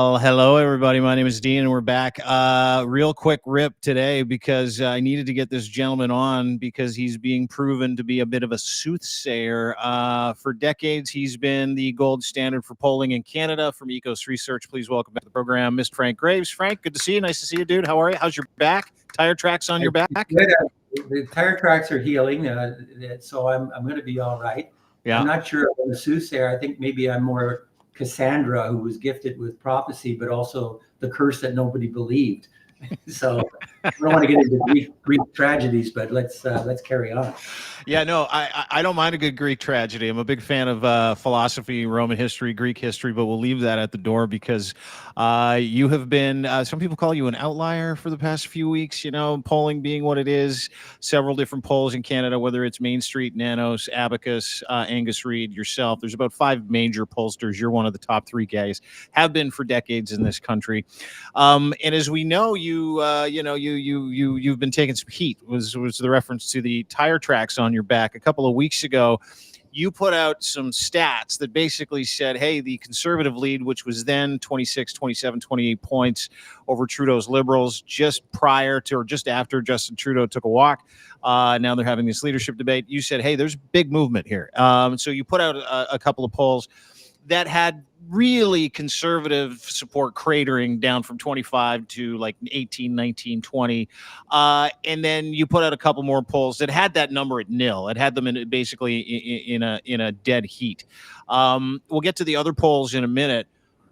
Well, hello everybody. My name is Dean, and we're back. Real quick rip today because I needed to get this gentleman on because he's being proven to be a bit of a soothsayer. For decades, he's been the gold standard for polling in Canada. From EKOS Research, please welcome back to the program, Mr. Frank Graves. Frank, good to see you. Nice to see you, dude. How are you? How's your back? Tire tracks on your back? Good. The tire tracks are healing, so I'm going to be all right. Yeah. I'm not sure I'm a soothsayer. I think maybe I'm more Cassandra, who was gifted with prophecy, but also the curse that nobody believed. So I don't want to get into Greek tragedies, but let's carry on. Yeah, no, I don't mind a good Greek tragedy. I'm a big fan of philosophy, Roman history, Greek history, but we'll leave that at the door because you have been, some people call you an outlier for the past few weeks, polling being what it is. Several different polls in Canada, whether it's Main Street, Nanos, Abacus, Angus Reid, yourself. There's about 5 major pollsters. You're one of the top 3 guys, have been for decades in this country. And as we know, you've been taking some heat. Was the reference to the tire tracks on your back a couple of weeks ago. You put out some stats that basically said, hey, the Conservative lead, which was then 26, 27, 28 points over Trudeau's Liberals just prior to or just after Justin Trudeau took a walk. Now they're having this leadership debate. You said, hey, there's big movement here. So you put out a couple of polls that had really conservative support cratering down from 25 to like 18, 19, 20. And then you put out a couple more polls that had that number at nil. It had them basically in a dead heat. We'll get to the other polls in a minute,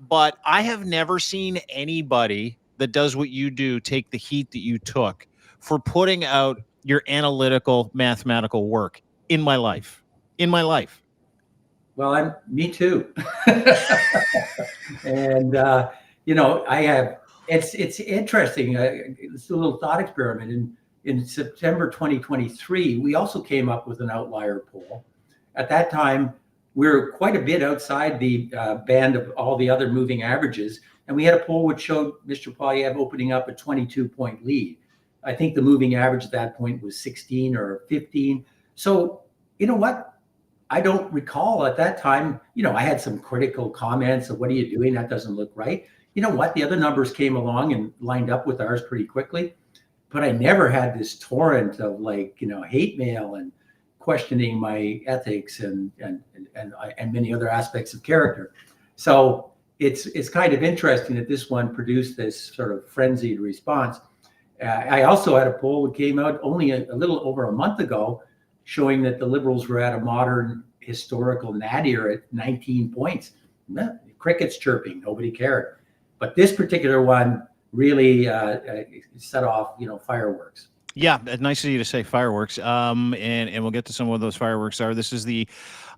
but I have never seen anybody that does what you do take the heat that you took for putting out your analytical mathematical work in my life. Well, me too. And I have. It's interesting. It's a little thought experiment. In September 2023, we also came up with an outlier poll. At that time, we were quite a bit outside the band of all the other moving averages, and we had a poll which showed Mr. Poilievre opening up a 22-point lead. I think the moving average at that point was 16 or 15. So you know what? I don't recall at that time, I had some critical comments of what are you doing? That doesn't look right. You know what? The other numbers came along and lined up with ours pretty quickly. But I never had this torrent of hate mail and questioning my ethics and many other aspects of character. So it's kind of interesting that this one produced this sort of frenzied response. I also had a poll that came out only a little over a month ago, showing that the Liberals were at a modern historical nadir at 19 points. Crickets chirping, nobody cared. But this particular one really set off, fireworks. Yeah, nice of you to say fireworks. And we'll get to some of those fireworks. This is the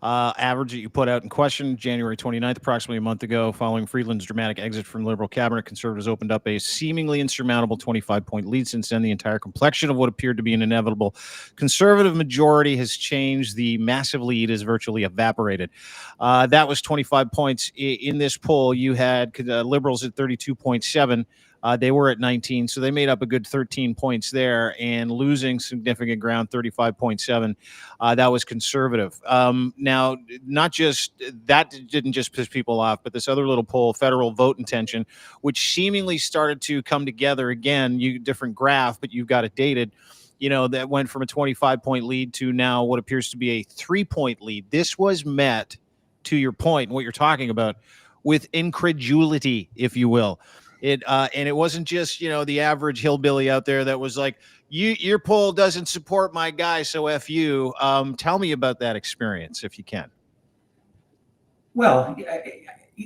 average that you put out in question, January 29th, approximately a month ago, following Friedland's dramatic exit from Liberal cabinet. Conservatives opened up a seemingly insurmountable 25-point lead. Since then, the entire complexion of what appeared to be an inevitable Conservative majority has changed. The massive lead is virtually evaporated. That was 25 points. In this poll, you had Liberals at 32.7. They were at 19, so they made up a good 13 points there, and losing significant ground, 35.7. That was Conservative. Now, not just that didn't just piss people off, but this other little poll, federal vote intention, which seemingly started to come together again. Different graph, but you've got it dated. That went from a 25-point lead to now what appears to be a 3-point lead. This was met, to your point, what you're talking about, with incredulity, if you will. And it wasn't just, the average hillbilly out there that was like, your poll doesn't support my guy, so F you. Tell me about that experience, if you can. Well,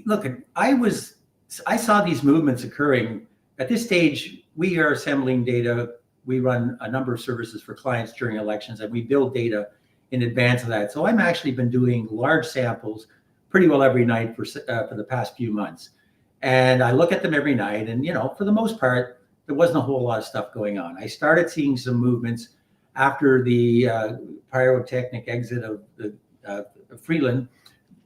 look, I saw these movements occurring. At this stage, we are assembling data. We run a number of services for clients during elections, and we build data in advance of that. So I've actually been doing large samples pretty well every night for the past few months. And I look at them every night, and for the most part, there wasn't a whole lot of stuff going on. I started seeing some movements after the pyrotechnic exit of Freeland.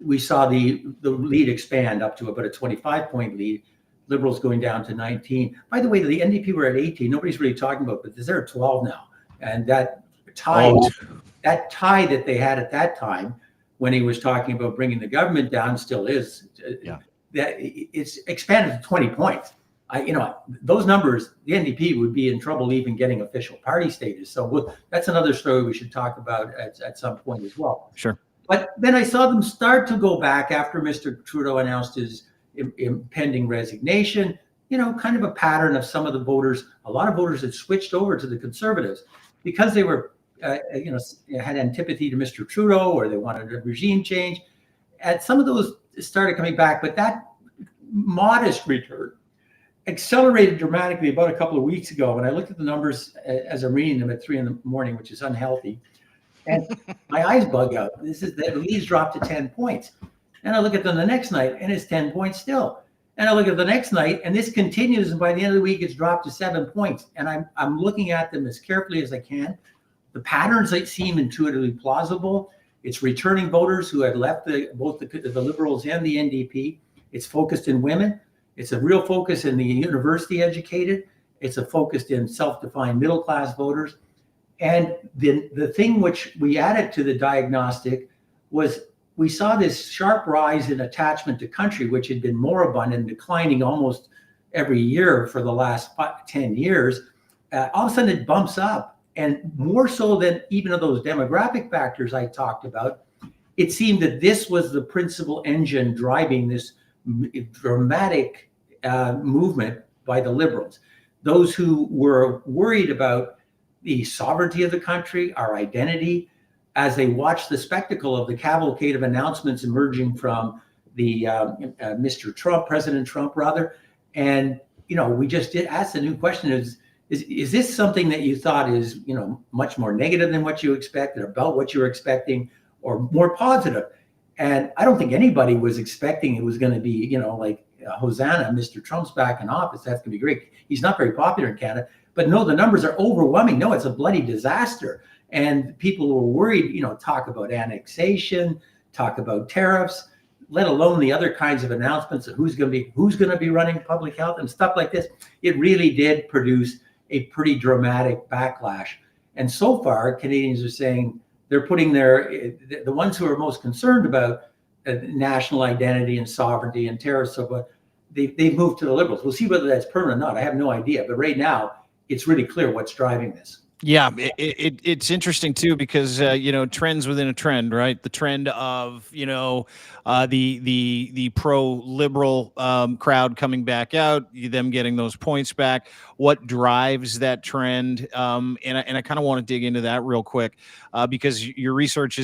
We saw the lead expand up to about a 25-point lead. Liberals going down to 19. By the way, the NDP were at 18. Nobody's really talking about, but they're at 12 now. And that tie that they had at that time, when he was talking about bringing the government down, still is. Yeah. that it's expanded to 20 points. Those numbers, the NDP would be in trouble even getting official party status. So that's another story we should talk about at some point as well. Sure. But then I saw them start to go back after Mr. Trudeau announced his impending resignation, kind of a pattern of some of the voters. A lot of voters had switched over to the Conservatives because they were, had antipathy to Mr. Trudeau, or they wanted a regime change. And some of those started coming back, but that modest return accelerated dramatically about a couple of weeks ago. When I looked at the numbers as I'm reading them at 3 a.m, which is unhealthy, and my eyes bug out. The leads dropped to 10 points. And I look at them the next night, and it's 10 points still. And I look at the next night, and this continues, and by the end of the week, it's dropped to 7 points. And I'm looking at them as carefully as I can. The patterns seem intuitively plausible. It's returning voters who had left both the Liberals and the NDP. It's focused in women. It's a real focus in the university educated. It's a focus in self-defined middle-class voters. And the thing which we added to the diagnostic was we saw this sharp rise in attachment to country, which had been moribund and declining almost every year for the last 10 years. All of a sudden it bumps up, and more so than even of those demographic factors I talked about. It seemed that this was the principal engine driving this dramatic movement by the Liberals. Those who were worried about the sovereignty of the country, our identity, as they watched the spectacle of the cavalcade of announcements emerging from the Mr. Trump, President Trump, rather. And, we just did ask the new question is this something that you thought is, much more negative than what you expected, about what you were expecting, or more positive? And I don't think anybody was expecting it was going to be, like Hosanna, Mr. Trump's back in office. That's going to be great. He's not very popular in Canada. But no, the numbers are overwhelming. No, it's a bloody disaster. And people were worried, talk about annexation, talk about tariffs, let alone the other kinds of announcements of who's going to be running public health and stuff like this. It really did produce a pretty dramatic backlash. And so far, Canadians are saying they're putting the ones who are most concerned about national identity and sovereignty and tariffs, so forth, they've moved to the Liberals. We'll see whether that's permanent or not. I have no idea. But right now, it's really clear what's driving this. Yeah, it's interesting too, because trends within a trend, right? The trend of the pro-liberal crowd coming back out, them getting those points back. What drives that trend? And I kind of want to dig into that real quick, because your research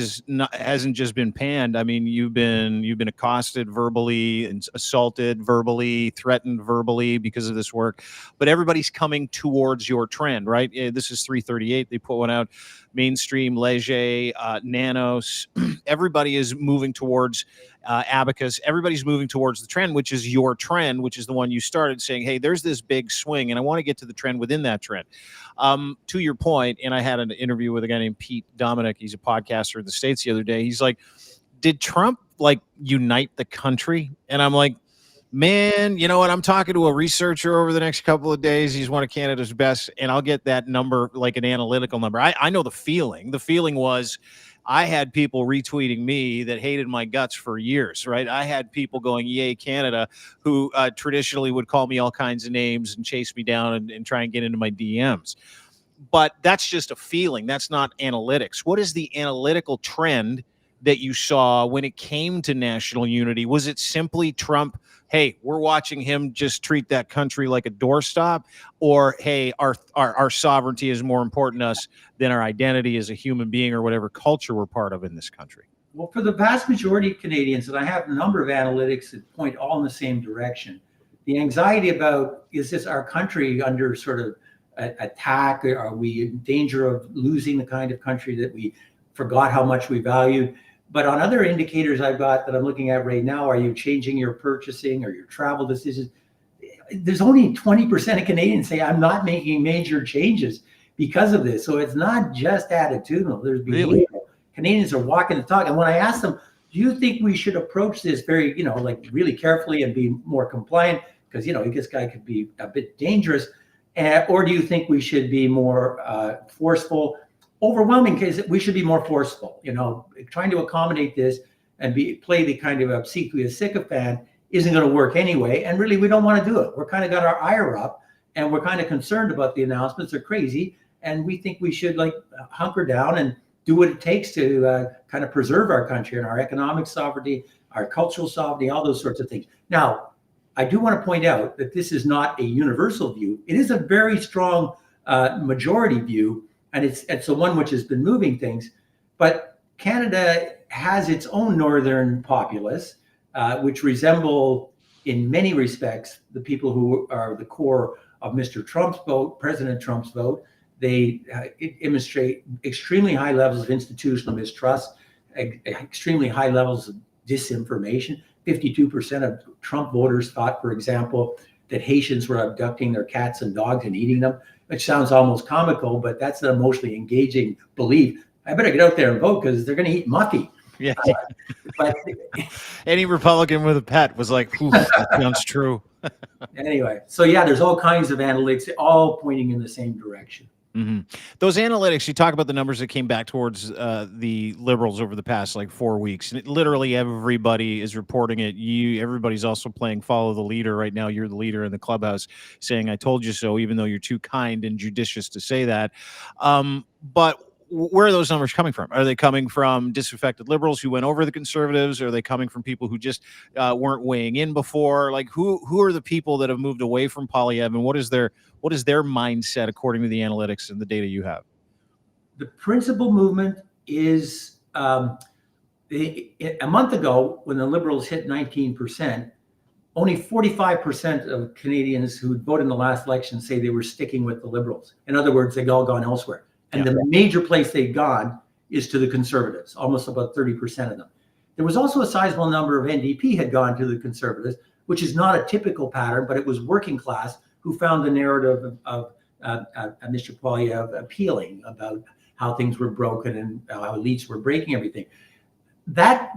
hasn't just been panned. I mean, you've been accosted verbally and assaulted verbally, threatened verbally because of this work. But everybody's coming towards your trend, right? This is 338. They put one out. Mainstream, Leger, Nanos. Everybody is moving towards Abacus. Everybody's moving towards the trend, which is your trend, which is the one you started saying, hey, there's this big swing, and I want to get to the trend within that trend. To your point, and I had an interview with a guy named Pete Dominic. He's a podcaster in the States the other day. He's like, did Trump unite the country? And I'm like, man, you know what? I'm talking to a researcher over the next couple of days. He's one of Canada's best, and I'll get that number, like an analytical number. I know the feeling. The feeling was I had people retweeting me that hated my guts for years, right? I had people going, yay, Canada, who traditionally would call me all kinds of names and chase me down and try and get into my DMs. But that's just a feeling. That's not analytics. What is the analytical trend that you saw when it came to national unity? Was it simply Trump, hey, we're watching him just treat that country like a doorstop? Or, hey, our sovereignty is more important to us than our identity as a human being or whatever culture we're part of in this country? Well, for the vast majority of Canadians, and I have a number of analytics that point all in the same direction, the anxiety about, is this our country under sort of attack? Are we in danger of losing the kind of country that we forgot how much we valued? But on other indicators I've got that I'm looking at right now, are you changing your purchasing or your travel decisions? There's only 20% of Canadians say I'm not making major changes because of this. So it's not just attitudinal. There's behavioral. Really? Canadians are walking the talk. And when I ask them, do you think we should approach this very, really carefully and be more compliant? Because, this guy could be a bit dangerous. Or do you think we should be more forceful? Overwhelming case, we should be more forceful, trying to accommodate this and play the kind of obsequious sycophant isn't going to work anyway. And really, we don't want to do it. We're kind of got our ire up, and we're kind of concerned about the announcements. They're crazy. And we think we should like hunker down and do what it takes to kind of preserve our country and our economic sovereignty, our cultural sovereignty, all those sorts of things. Now, I do want to point out that this is not a universal view. It is a very strong majority view, and it's the one which has been moving things. But Canada has its own northern populace, which resemble, in many respects, the people who are the core of Mr. Trump's vote, President Trump's vote. They demonstrate extremely high levels of institutional mistrust, extremely high levels of disinformation. 52% of Trump voters thought, for example, that Haitians were abducting their cats and dogs and eating them, which sounds almost comical, but that's an emotionally engaging belief. I better get out there and vote because they're going to eat Muffy. Yeah. But any Republican with a pet was like, "Oof, that sounds true." Anyway, so yeah, there's all kinds of analytics, all pointing in the same direction. Mm-hmm. Those analytics, you talk about the numbers that came back towards the Liberals over the past like 4 weeks, and literally everybody is reporting it. Everybody's also playing follow the leader right now. You're the leader in the clubhouse, saying "I told you so," even though you're too kind and judicious to say that. But where are those numbers coming from? Are they coming from disaffected Liberals who went over the Conservatives? Or are they coming from people who just weren't weighing in before? Like who are the people that have moved away from Poilievre, and what is their mindset according to the analytics and the data you have? The principal movement is a month ago when the Liberals hit 19%, only 45% of Canadians who voted in the last election say they were sticking with the Liberals. In other words, they'd all gone elsewhere. And the major place they'd gone is to the Conservatives, almost about 30% of them. There was also a sizable number of NDP had gone to the Conservatives, which is not a typical pattern, but it was working class who found the narrative of Mr. Poilievre appealing about how things were broken and how elites were breaking everything.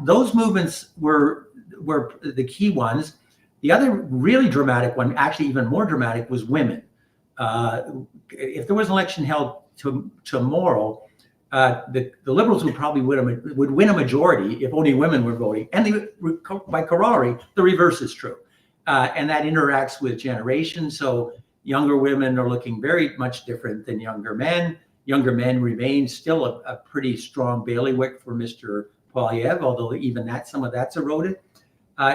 Those movements were the key ones. The other really dramatic one, actually even more dramatic, was women. If there was an election held tomorrow, the Liberals would probably win a majority if only women were voting. And by corollary, the reverse is true. And that interacts with generations. So younger women are looking very much different than younger men. Younger men remain still a pretty strong bailiwick for Mr. Poilievre, although even some of that's eroded.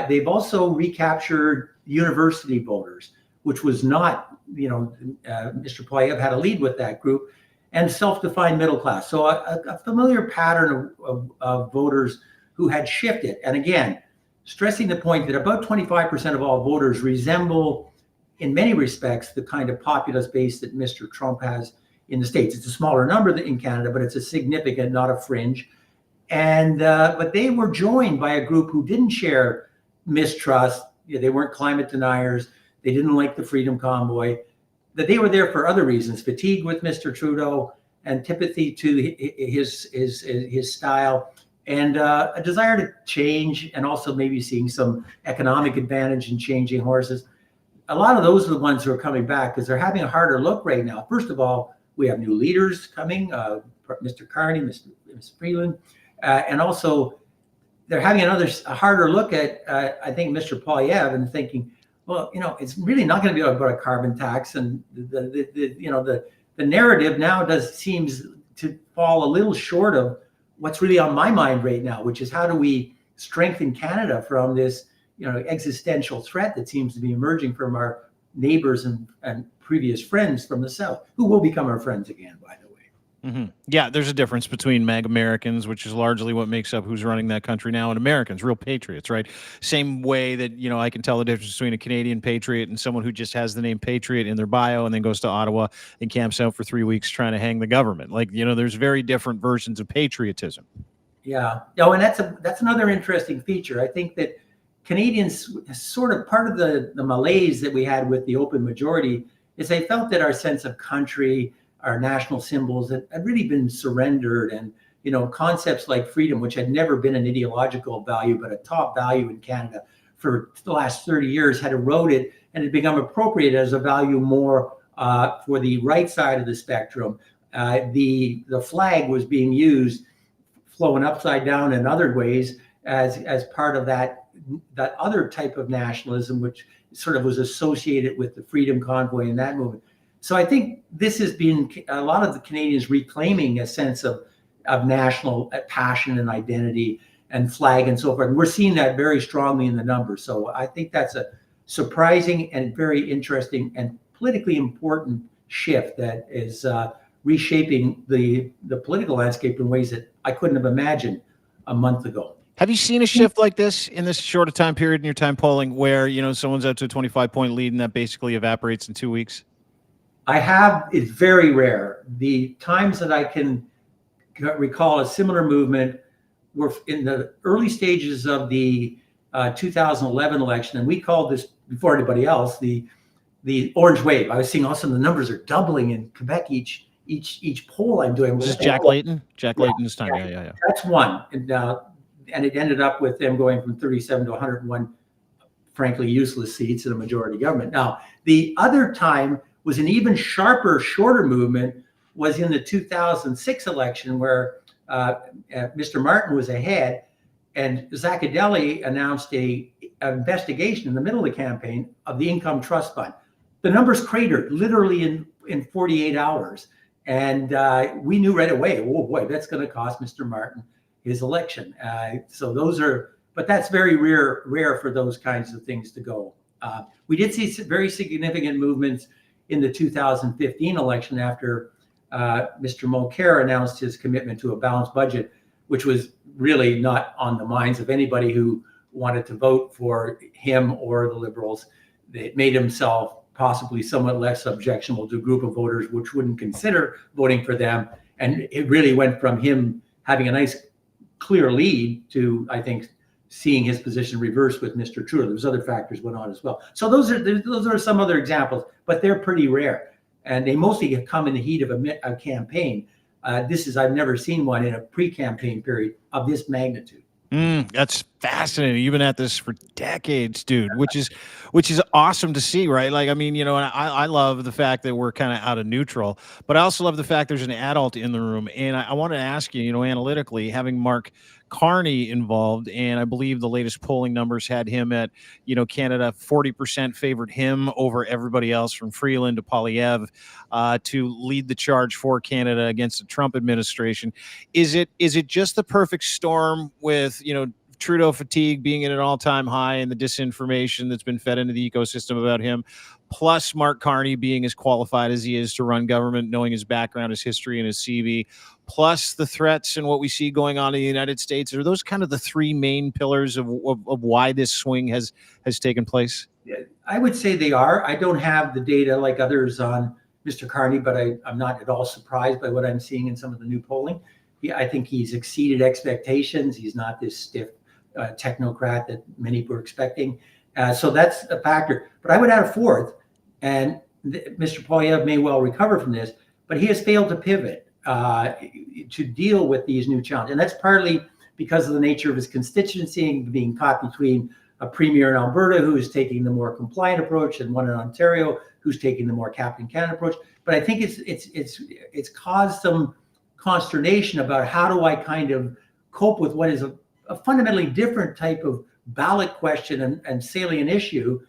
They've also recaptured university voters, which was not, Mr. Poilievre had a lead with that group, and self-defined middle class. So a familiar pattern of voters who had shifted. And again, stressing the point that about 25% of all voters resemble, in many respects, the kind of populist base that Mr. Trump has in the States. It's a smaller number than in Canada, but it's a significant, not a fringe. And but they were joined by a group who didn't share mistrust. They weren't climate deniers. They didn't like the Freedom Convoy. That they were there for other reasons: fatigue with Mr. Trudeau, antipathy to his style, and a desire to change, and also maybe seeing some economic advantage in changing horses. A lot of those are the ones who are coming back because they're having a harder look right now. First of all, we have new leaders coming, Mr. Carney, Ms. Freeland, and also they're having a harder look at, I think, Mr. Poilievre, and thinking, well, it's really not going to be about a carbon tax, and the narrative now seems to fall a little short of what's really on my mind right now, which is how do we strengthen Canada from this existential threat that seems to be emerging from our neighbors and previous friends from the South, who will become our friends again, by the way. Mm-hmm. Yeah, there's a difference between MAG Americans, which is largely what makes up who's running that country now, and Americans, real patriots, right? Same way that, I can tell the difference between a Canadian patriot and someone who just has the name patriot in their bio and then goes to Ottawa and camps out for 3 weeks trying to hang the government. Like, there's very different versions of patriotism. Yeah. Oh, and that's another interesting feature. I think that Canadians, sort of part of the malaise that we had with the open majority, is they felt that our sense of country, our national symbols had really been surrendered, and concepts like freedom, which had never been an ideological value but a top value in Canada for the last 30 years, had eroded and had become appropriated as a value more for the right side of the spectrum. The flag was being used, flowing upside down in other ways, as part of that that other type of nationalism, which sort of was associated with the Freedom Convoy and that movement. So I think this has been a lot of the Canadians reclaiming a sense of national passion and identity and flag and so forth. And we're seeing that very strongly in the numbers. So I think that's a surprising and very interesting and politically important shift that is reshaping the political landscape in ways that I couldn't have imagined a month ago. Have you seen a shift like this in this short a time period in your time polling where, someone's out to a 25-point lead and that basically evaporates in 2 weeks? I have. It's very rare. The times that I can recall a similar movement were in the early stages of the 2011 election, and we called this, before anybody else, the orange wave. I was seeing also the numbers are doubling in Quebec each poll I'm doing. This is Jack Layton? Jack Layton's time. Yeah. That's one. And it ended up with them going from 37 to 101, frankly, useless seats in a majority government. Now, the other time was an even sharper, shorter movement, was in the 2006 election where Mr. Martin was ahead, and Zaccadelli announced an investigation in the middle of the campaign of the income trust fund. The numbers cratered literally in 48 hours. And we knew right away, oh boy, that's going to cost Mr. Martin his election. So but that's very rare for those kinds of things to go. We did see very significant movements in the 2015 election after Mr. Mulcair announced his commitment to a balanced budget, which was really not on the minds of anybody who wanted to vote for him or the Liberals. It made himself possibly somewhat less objectionable to a group of voters which wouldn't consider voting for them. And it really went from him having a nice, clear lead to, I think, seeing his position reversed with Mr. Trudeau. There's other factors went on as well. So those are some other examples, but they're pretty rare. And they mostly come in the heat of a campaign. I've never seen one in a pre-campaign period of this magnitude. That's fascinating. You've been at this for decades, dude, which is awesome to see, right? Like, I mean, and I love the fact that we're kind of out of neutral, but I also love the fact there's an adult in the room. And I want to ask you, analytically, having Mark Carney involved, and I believe the latest polling numbers had him at, Canada 40% favored him over everybody else from Freeland to Poilievre to lead the charge for Canada against the Trump administration. Is it just the perfect storm with, Trudeau fatigue being at an all-time high and the disinformation that's been fed into the ecosystem about him, plus Mark Carney being as qualified as he is to run government, knowing his background, his history, and his CV, plus the threats and what we see going on in the United States? Are those kind of the three main pillars of why this swing has taken place? Yeah, I would say they are. I don't have the data like others on Mr. Carney, but I'm not at all surprised by what I'm seeing in some of the new polling. I think he's exceeded expectations. He's not this stiff technocrat that many were expecting. So that's a factor. But I would add a fourth, and Mr. Poilievre may well recover from this, but he has failed to pivot to deal with these new challenges. And that's partly because of the nature of his constituency and being caught between a premier in Alberta who's taking the more compliant approach and one in Ontario who's taking the more Captain Canada approach. But I think it's caused some consternation about how do I kind of cope with what is a fundamentally different type of ballot question and salient issue.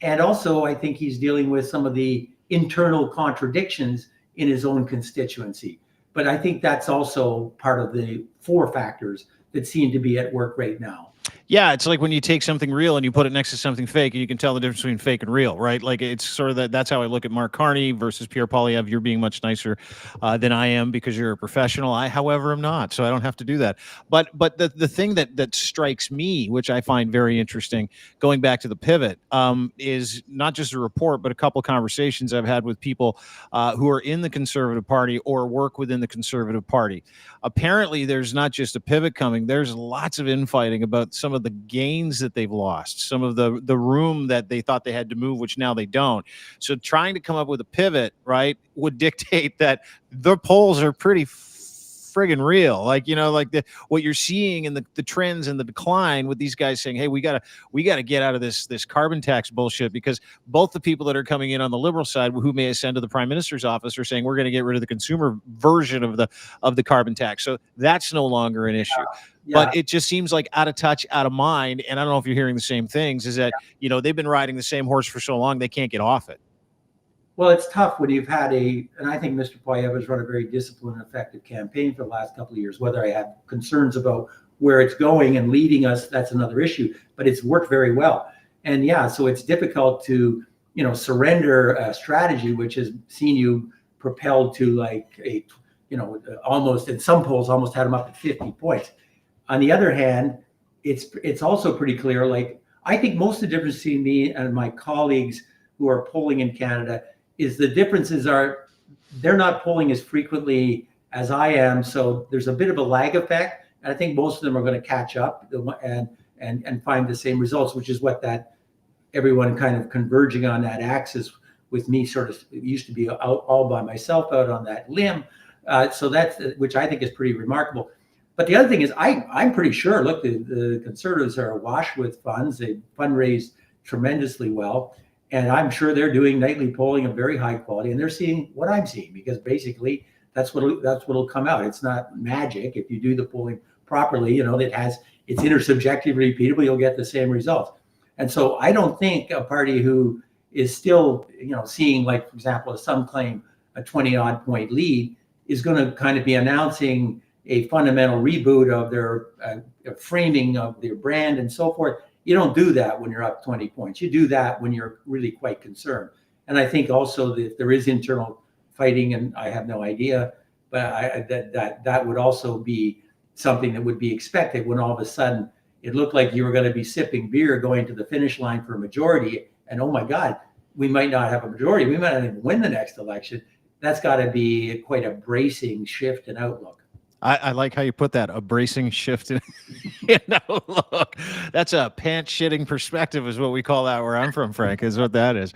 And also, I think he's dealing with some of the internal contradictions in his own constituency. But I think that's also part of the four factors that seem to be at work right now. Yeah, it's like when you take something real and you put it next to something fake, and you can tell the difference between fake and real, right? Like it's sort of that's how I look at Mark Carney versus Pierre Poilievre. You're being much nicer than I am because you're a professional. I, however, am not, so I don't have to do that. But the thing that strikes me, which I find very interesting, going back to the pivot, is not just a report, but a couple of conversations I've had with people who are in the Conservative Party or work within the Conservative Party. Apparently, there's not just a pivot coming. There's lots of infighting about some of the gains that they've lost, some of the room that they thought they had to move, which now they don't. So trying to come up with a pivot, right, would dictate that the polls are pretty friggin' real. Like, like what you're seeing in the trends and the decline with these guys saying, hey, we gotta get out of this carbon tax bullshit, because both the people that are coming in on the liberal side who may ascend to the prime minister's office are saying we're going to get rid of the consumer version of the carbon tax. So that's no longer an issue. But it just seems like out of touch, out of mind. And I don't know if you're hearing the same things, is that, they've been riding the same horse for so long, they can't get off it. Well, it's tough when you've had and I think Mr. Poilievre has run a very disciplined and effective campaign for the last couple of years. Whether I have concerns about where it's going and leading us, that's another issue, but it's worked very well. And so it's difficult to, surrender a strategy which has seen you propelled to like almost, in some polls, almost had them up at 50 points. On the other hand, it's also pretty clear, like, I think most of the difference between me and my colleagues who are polling in Canada is the differences are they're not polling as frequently as I am. So there's a bit of a lag effect. And I think most of them are going to catch up and find the same results, which is what that everyone kind of converging on that axis with me sort of used to be out all by myself out on that limb. So that's, which I think is pretty remarkable. But the other thing is, I'm pretty sure, look, the Conservatives are awash with funds. They fundraise tremendously well. And I'm sure they're doing nightly polling of very high quality, and they're seeing what I'm seeing, because basically that's what'll come out. It's not magic. If you do the polling properly, it's intersubjectively repeatable, you'll get the same results. And so I don't think a party who is still, seeing, like, for example, as some claim, a 20-odd point lead is going to kind of be announcing a fundamental reboot of their framing of their brand and so forth. You don't do that when you're up 20 points. You do that when you're really quite concerned. And I think also that if there is internal fighting, and I have no idea, but that would also be something that would be expected when all of a sudden it looked like you were going to be sipping beer going to the finish line for a majority. And oh my God, we might not have a majority. We might not even win the next election. That's got to be quite a bracing shift in outlook. I like how you put that, a bracing shift in outlook. That's a pants shitting perspective is what we call that where I'm from, Frank, is what that is.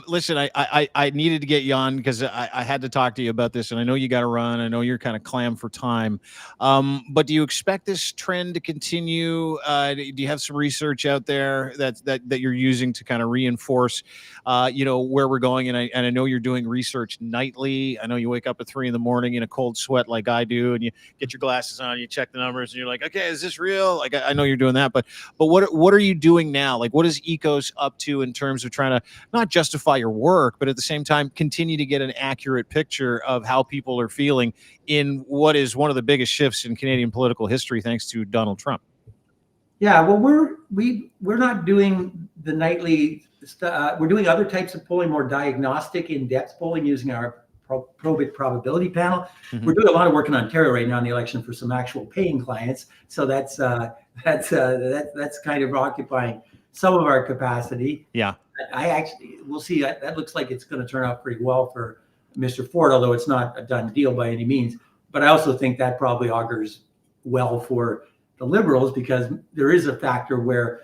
Listen, I needed to get you on because I had to talk to you about this, and I know you got to run. I know you're kind of clammed for time. But do you expect this trend to continue? Do you have some research out there that you're using to kind of reinforce, where we're going? And I know you're doing research nightly. I know you wake up at 3 a.m. in a cold sweat like I do, and you get your glasses on, you check the numbers, and you're like, okay, is this real? Like, I know you're doing that, but what are you doing now? Like, what is EKOS up to in terms of trying to not justify your work, but at the same time continue to get an accurate picture of how people are feeling in what is one of the biggest shifts in Canadian political history, thanks to Donald Trump? Yeah, well, we're not doing the nightly. We're doing other types of polling, more diagnostic, in-depth polling using our probit probability panel. Mm-hmm. We're doing a lot of work in Ontario right now in the election for some actual paying clients. So that's kind of occupying some of our capacity. Yeah, we'll see. That looks like it's going to turn out pretty well for Mr. Ford, although it's not a done deal by any means. But I also think that probably augurs well for the Liberals, because there is a factor where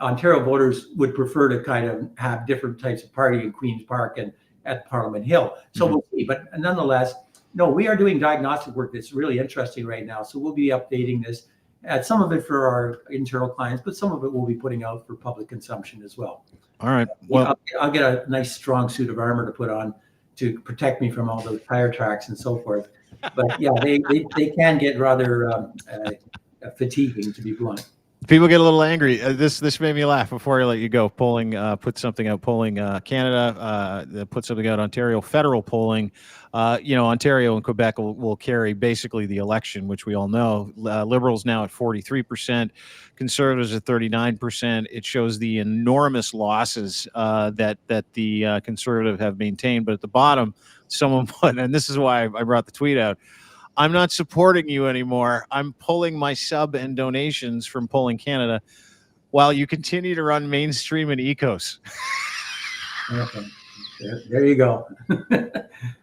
Ontario voters would prefer to kind of have different types of party in Queen's Park and at Parliament Hill. So we'll see. But nonetheless, no, we are doing diagnostic work that's really interesting right now. So we'll be updating this, some of it for our internal clients, but some of it we'll be putting out for public consumption as well. All right. Well, I'll get a nice strong suit of armor to put on to protect me from all those tire tracks and so forth. But yeah, they can get rather fatiguing, to be blunt. People get a little angry. This made me laugh before I let you go. Polling, put something out. Polling Canada, put something out. Ontario federal polling. Ontario and Quebec will carry basically the election, which we all know. Liberals now at 43%, Conservatives at 39%. It shows the enormous losses that the Conservative have maintained. But at the bottom, someone put, and this is why I brought the tweet out, I'm not supporting you anymore. I'm pulling my sub and donations from Polling Canada while you continue to run mainstream and EKOS. Okay. There you go.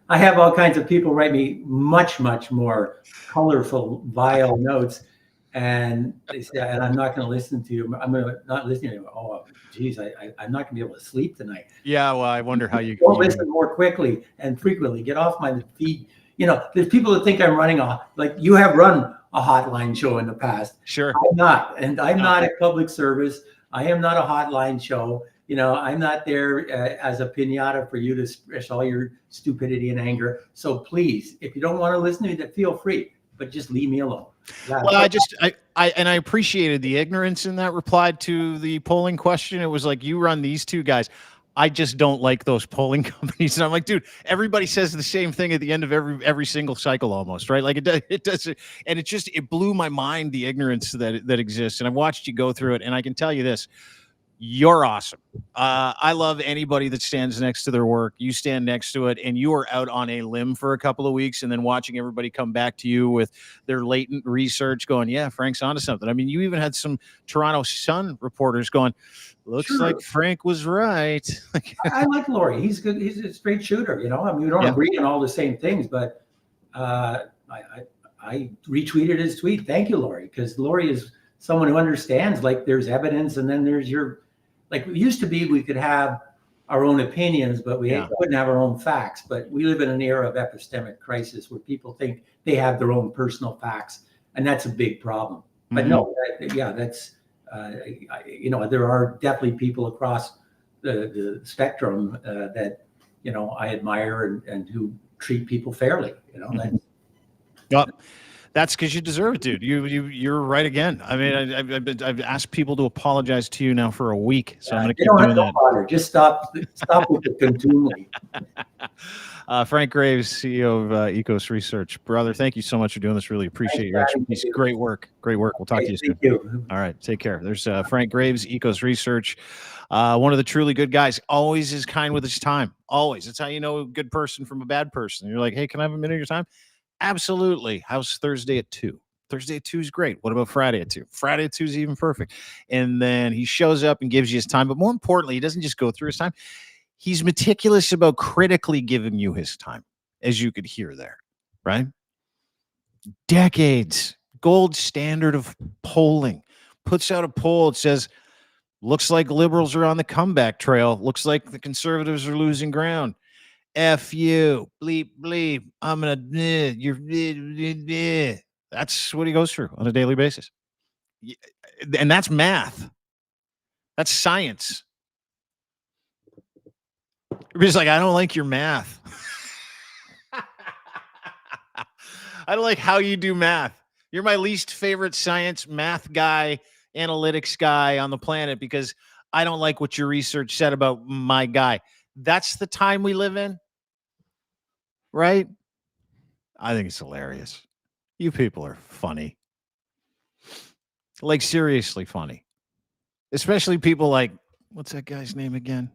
I have all kinds of people write me much, much more colorful, vile notes. And they say, and I'm not going to listen to you. I'm going to not listen to you. Oh, geez, I'm not going to be able to sleep tonight. Yeah, well, I wonder how you Don't listen more quickly and frequently. Get off my feed. you know, there's people that think I'm running like you have run a hotline show in the past. Sure. I'm not, and I'm No. not a public service. I am not a hotline show. You know, I'm not there as a pinata for you to express all your stupidity and anger. So please, if you don't want to listen to me, then feel free, but just leave me alone. Well, I appreciated the ignorance in that reply to the polling question. It was like, you run these two guys. I just don't like those polling companies. And I'm like, dude, everybody says the same thing at the end of every single cycle almost, right? Like it does. And it blew my mind, the ignorance that exists. And I've watched you go through it. And I can tell you this, you're awesome. I love anybody that stands next to their work. You stand next to it, and you are out on a limb for a couple of weeks, and then watching everybody come back to you with their latent research going, yeah, Frank's onto something. I mean, you even had some Toronto Sun reporters going, looks like Frank was right. I like Laurie. He's good. He's a straight shooter. You know, I mean, we don't agree on all the same things, but I retweeted his tweet. Thank you, Laurie, because Laurie is someone who understands, like, there's evidence, and then there's like, it used to be we could have our own opinions, but we couldn't have our own facts. But we live in an era of epistemic crisis where people think they have their own personal facts, and that's a big problem. Mm-hmm. But no, that's you know, there are definitely people across the spectrum that, you know, I admire and who treat people fairly. You know, that's. That's because you deserve it, dude. You're right again. I mean, I've asked people to apologize to you now for a week, so I'm going to keep doing that. Bother. Just stop with the contumely. Frank Graves, CEO of EKOS Research, brother. Thank you so much for doing this. Really appreciate your expertise. Great work. Great work. We'll talk to you soon. Thank you. All right, take care. There's Frank Graves, EKOS Research. One of the truly good guys. Always is kind with his time. Always. That's how you know a good person from a bad person. You're like, hey, can I have a minute of your time? Absolutely. How's Thursday at 2? Thursday at 2 is great. What about Friday at 2? Friday at 2 is even perfect. And then he shows up and gives you his time. But more importantly, he doesn't just go through his time. He's meticulous about critically giving you his time, as you could hear there, right? Decades, gold standard of polling. Puts out a poll. It says, looks like liberals are on the comeback trail. Looks like the conservatives are losing ground. F you, bleep, bleep. I'm gonna, you're, that's what he goes through on a daily basis. And that's math. That's science. Everybody's like, I don't like your math. I don't like how you do math. You're my least favorite science math guy, analytics guy on the planet because I don't like what your research said about my guy. That's the time we live in. Right? I think it's hilarious. You people are funny. Like, seriously funny. Especially people like, what's that guy's name again?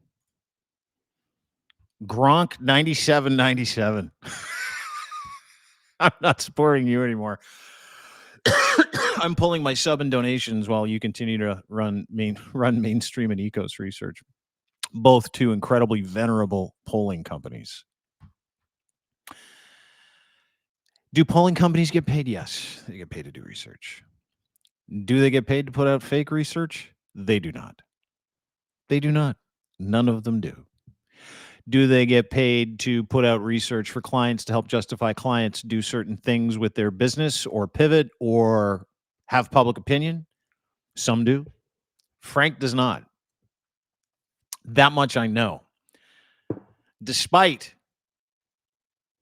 Gronk 9797. I'm not supporting you anymore. I'm pulling my sub and donations while you continue to run mainstream and EKOS Research. Both two incredibly venerable polling companies. Do polling companies get paid? Yes, they get paid to do research. Do they get paid to put out fake research? They do not. They do not. None of them do. Do they get paid to put out research for clients to help justify clients do certain things with their business or pivot or have public opinion? Some do. Frank does not. That much I know. Despite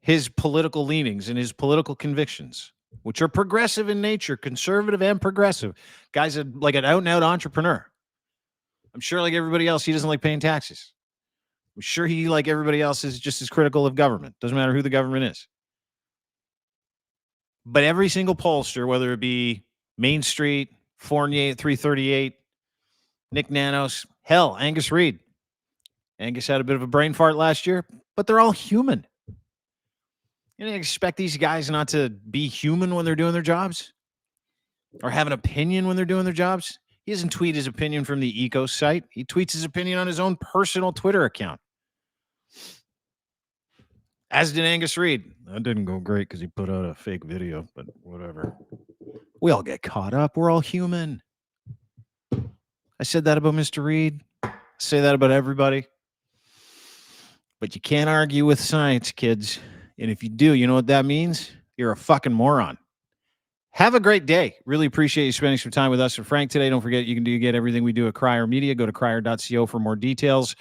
his political leanings and his political convictions, which are progressive in nature, conservative and progressive. Guy's like an out-and-out entrepreneur. I'm sure, like everybody else, he doesn't like paying taxes. I'm sure he, like everybody else, is just as critical of government. Doesn't matter who the government is. But every single pollster, whether it be Main Street, Fournier at 338, Nick Nanos, hell, Angus Reid. Angus had a bit of a brain fart last year, but they're all human. You don't expect these guys not to be human when they're doing their jobs or have an opinion when they're doing their jobs. He doesn't tweet his opinion from the EKOS site. He tweets his opinion on his own personal Twitter account. As did Angus Reid. That didn't go great because he put out a fake video, but whatever. We all get caught up. We're all human. I said that about Mr. Reid. I say that about everybody. But you can't argue with science, kids. And if you do, you know what that means? You're a fucking moron. Have a great day. Really appreciate you spending some time with us and Frank today. Don't forget, you can get everything we do at Crier Media. Go to crier.co for more details.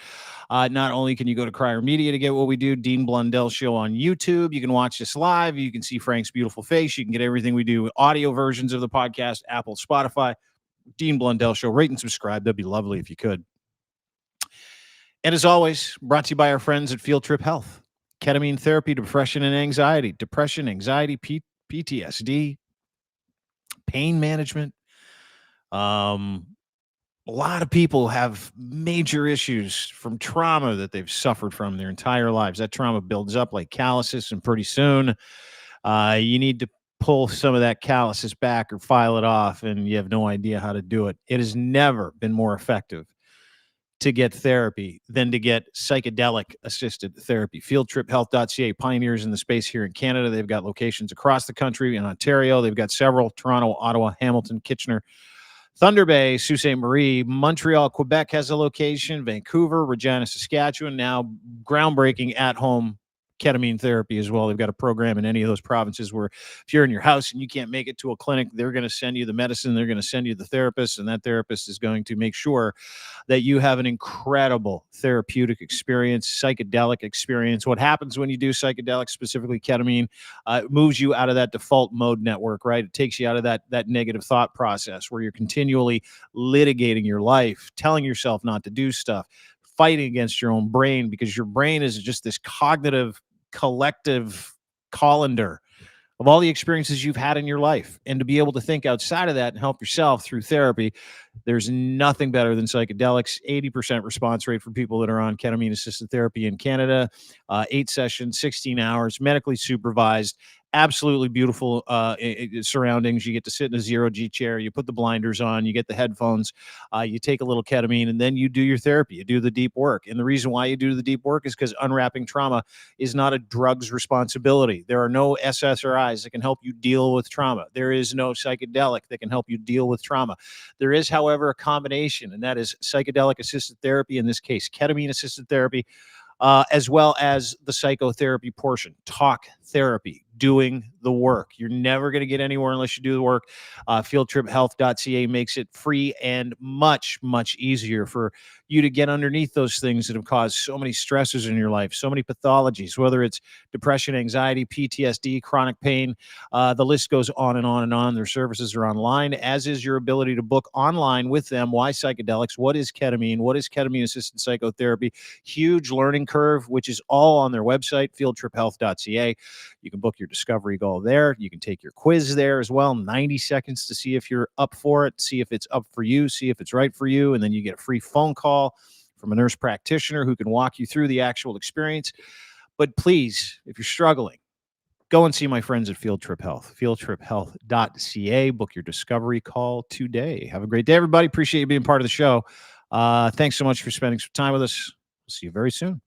Not only can you go to Crier Media to get what we do, Dean Blundell Show on YouTube. You can watch this live. You can see Frank's beautiful face. You can get everything we do, audio versions of the podcast, Apple, Spotify, Dean Blundell Show. Rate and subscribe. That'd be lovely if you could. And as always, brought to you by our friends at Field Trip Health. Ketamine therapy, depression and anxiety, PTSD, pain management. A lot of people have major issues from trauma that they've suffered from their entire lives. That trauma builds up like calluses, and pretty soon you need to pull some of that calluses back or file it off, and you have no idea how to do it. It has never been more effective to get therapy than to get psychedelic assisted therapy. Fieldtriphealth.ca, pioneers in the space here in Canada. They've got locations across the country. In Ontario, they've got several: Toronto, Ottawa, Hamilton, Kitchener, Thunder Bay, Sault Ste. Marie. Montreal, Quebec has a location. Vancouver, Regina, Saskatchewan. Now groundbreaking at-home ketamine therapy as well. They've got a program in any of those provinces where if you're in your house and you can't make it to a clinic, they're going to send you the medicine, they're going to send you the therapist, and that therapist is going to make sure that you have an incredible therapeutic experience, psychedelic experience. What happens when you do psychedelics, specifically ketamine, it moves you out of that default mode network, right? It takes you out of that negative thought process where you're continually litigating your life, telling yourself not to do stuff, fighting against your own brain, because your brain is just this cognitive collective colander of all the experiences you've had in your life. And to be able to think outside of that and help yourself through therapy, there's nothing better than psychedelics. 80% response rate for people that are on ketamine assisted therapy in Canada. 8 sessions, 16 hours, medically supervised. Absolutely beautiful surroundings. You get to sit in a zero-G chair. You put the blinders on. You get the headphones. You take a little ketamine, and then you do your therapy. You do the deep work. And the reason why you do the deep work is because unwrapping trauma is not a drug's responsibility. There are no SSRIs that can help you deal with trauma. There is no psychedelic that can help you deal with trauma. There is, however, a combination, and that is psychedelic-assisted therapy, in this case, ketamine-assisted therapy, as well as the psychotherapy portion, talk therapy, doing the work. You're never going to get anywhere unless you do the work. Fieldtriphealth.ca makes it free and much, much easier for you to get underneath those things that have caused so many stresses in your life, so many pathologies, whether it's depression, anxiety, PTSD, chronic pain. The list goes on and on and on. Their services are online, as is your ability to book online with them. Why psychedelics? What is ketamine? What is ketamine-assisted psychotherapy? Huge learning curve, which is all on their website, fieldtriphealth.ca. You can book your discovery goal there. You can take your quiz there as well, 90 seconds to see if you're up for it, see if it's up for you, see if it's right for you. And then you get a free phone call from a nurse practitioner who can walk you through the actual experience. But please, if you're struggling, go and see my friends at Field Trip Health, fieldtriphealth.ca. Book your discovery call today. Have a great day, everybody. Appreciate you being part of the show. Thanks so much for spending some time with us. We'll see you very soon.